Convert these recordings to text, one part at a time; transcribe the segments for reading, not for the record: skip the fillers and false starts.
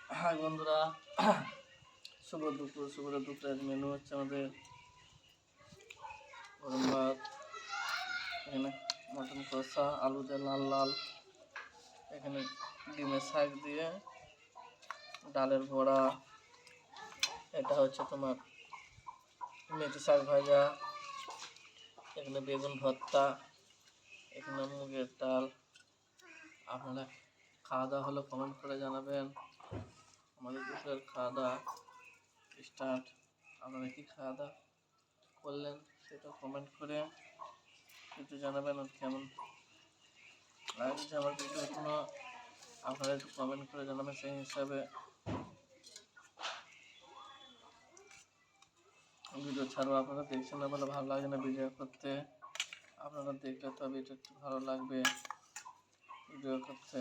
High বন্ধুরা, শুভ দুপুরের menu হচ্ছে আমাদের গরম ভাত, এখানে মটন কষা, আলু দিয়ে লাল লাল, এখানে ডিমের শাক দিয়ে ডালের বড়া, এটা হচ্ছে তোমার মেথি শাক ভাজা, এখানে বেগুন ভর্তা, এখানে মুগের ডাল। আপনারা খাওয়া দাওয়া হলে কমেন্ট করে জানাবেন। আমাদের দুপুরের খাওয়া দাওয়া স্টার্ট। আপনারা কি খাওয়া দাওয়া করলেন সেটা কমেন্ট করে একটু জানাবেন। আর কেমন লাগছে আমার ভিডিও এখনো আপনারা একটু কমেন্ট করে জানাবেন। সেই হিসাবে ভিডিও ছাড়বো। আপনারা দেখছেন না বলে ভালো লাগে না ভিডিও করতে, আপনারা দেখলে তবে এটা একটু ভালো লাগবে ভিডিও করতে।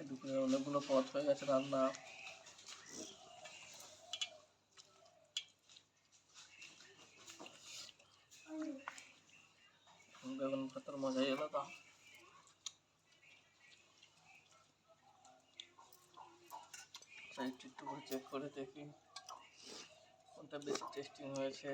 দুপুরে অনেকগুলো পথ হয়ে গেছে রান্না। বেগুন ভর্তার মজাই আলাদা। একটু করে চেক করে দেখি কোনটা বেশি টেস্টিং হয়েছে।